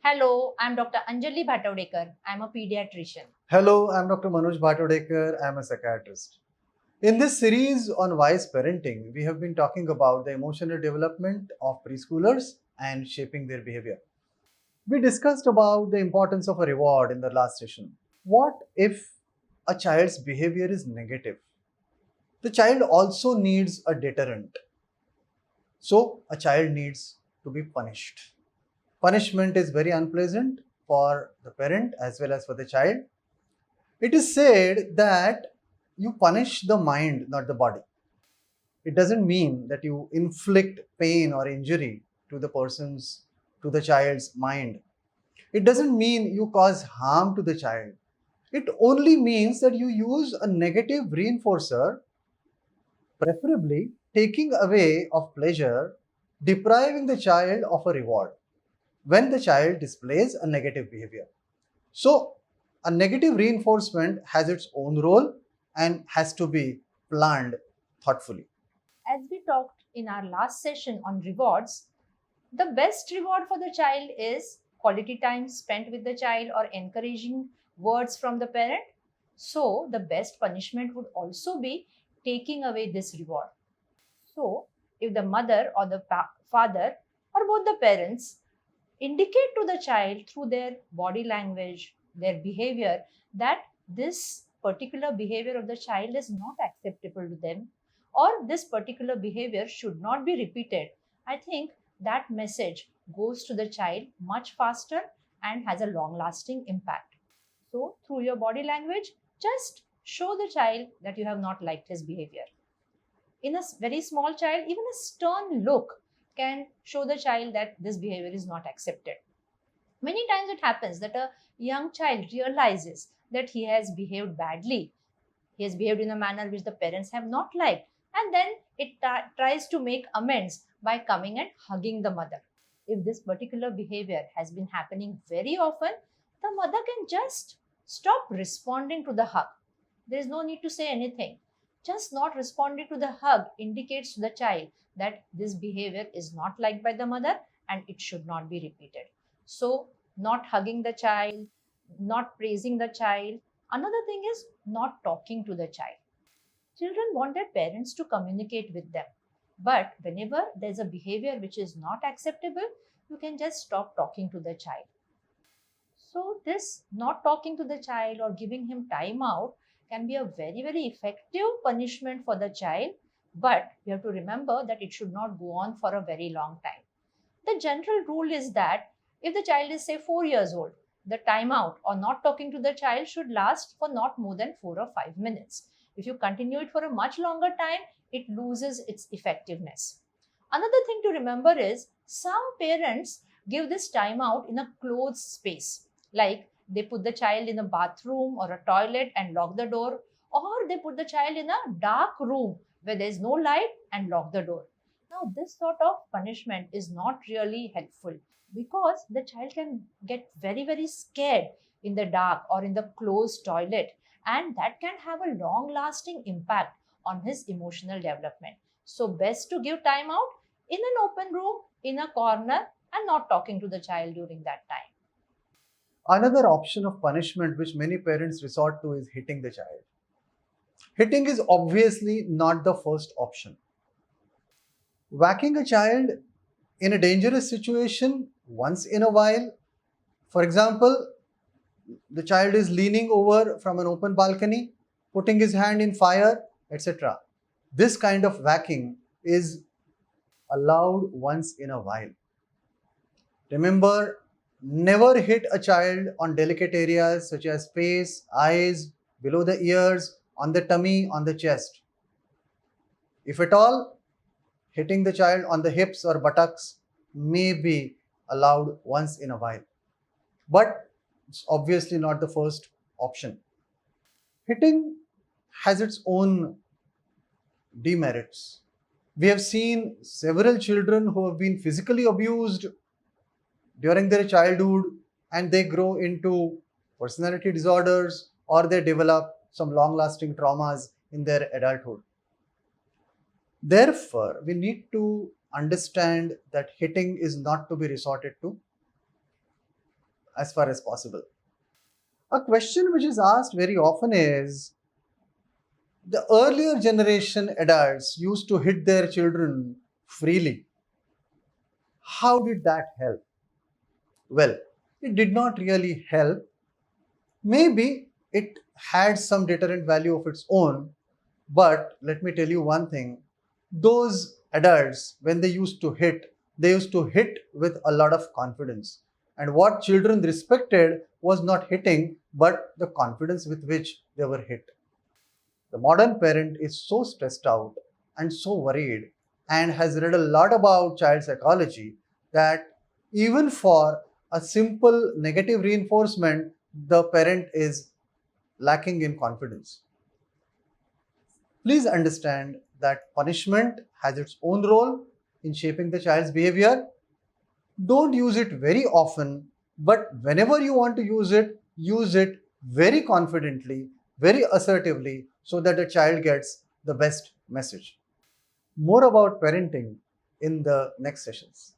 Hello, I'm Dr. Anjali Bhatawdekar. I'm a pediatrician. Hello, I'm Dr. Manoj Bhatawdekar. I'm a psychiatrist. In this series on wise parenting, we have been talking about the emotional development of preschoolers and shaping their behavior. We discussed about the importance of a reward in the last session. What if a child's behavior is negative? The child also needs a deterrent. So, a child needs to be punished. Punishment is very unpleasant for the parent as well as for the child. It is said that you punish the mind, not the body. It doesn't mean that you inflict pain or injury to to the child's mind. It doesn't mean you cause harm to the child. It only means that you use a negative reinforcer, preferably taking away of pleasure, depriving the child of a reward when the child displays a negative behavior. So, a negative reinforcement has its own role and has to be planned thoughtfully. As we talked in our last session on rewards, the best reward for the child is quality time spent with the child or encouraging words from the parent. So, the best punishment would also be taking away this reward. So, if the mother or the father or both the parents indicate to the child through their body language, their behavior, that this particular behavior of the child is not acceptable to them or this particular behavior should not be repeated, I think that message goes to the child much faster and has a long lasting impact. So, through your body language, just show the child that you have not liked his behavior. In a very small child, even a stern look can show the child that this behavior is not accepted. Many times it happens that a young child realizes that he has behaved badly. He has behaved in a manner which the parents have not liked. And then it tries to make amends by coming and hugging the mother. If this particular behavior has been happening very often, the mother can just stop responding to the hug. There is no need to say anything. Just not responding to the hug indicates to the child that this behavior is not liked by the mother and it should not be repeated. So, not hugging the child, not praising the child. Another thing is not talking to the child. Children want their parents to communicate with them. But whenever there's a behavior which is not acceptable, you can just stop talking to the child. So, this not talking to the child or giving him time out can be a very, very effective punishment for the child. But you have to remember that it should not go on for a very long time. The general rule is that if the child is, say, 4 years old, the timeout or not talking to the child should last for not more than 4 or 5 minutes. If you continue it for a much longer time, it loses its effectiveness. Another thing to remember is some parents give this timeout in a closed space, like they put the child in a bathroom or a toilet and lock the door, or they put the child in a dark room where there is no light and lock the door. Now, this sort of punishment is not really helpful because the child can get very, very scared in the dark or in the closed toilet, and that can have a long lasting impact on his emotional development. So, best to give time out in an open room, in a corner, and not talking to the child during that time. Another option of punishment which many parents resort to is hitting the child. Hitting is obviously not the first option. Whacking a child in a dangerous situation once in a while, for example, the child is leaning over from an open balcony, putting his hand in fire, etc. This kind of whacking is allowed once in a while. Remember, never hit a child on delicate areas such as face, eyes, below the ears, on the tummy, on the chest. If at all, hitting the child on the hips or buttocks may be allowed once in a while. But it's obviously not the first option. Hitting has its own demerits. We have seen several children who have been physically abused during their childhood and they grow into personality disorders or they develop some long lasting traumas in their adulthood. Therefore, we need to understand that hitting is not to be resorted to. as far as possible. A question which is asked very often is, the earlier generation adults used to hit their children freely. How did that help? Well, it did not really help. Maybe it had some deterrent value of its own, but let me tell you one thing. Those adults, when they used to hit with a lot of confidence. And what children respected was not hitting, but the confidence with which they were hit. The modern parent is so stressed out and so worried and has read a lot about child psychology that even for a simple negative reinforcement, the parent is lacking in confidence. Please understand that punishment has its own role in shaping the child's behavior. Don't use it very often, but whenever you want to use it very confidently, very assertively, so that the child gets the best message. More about parenting in the next sessions.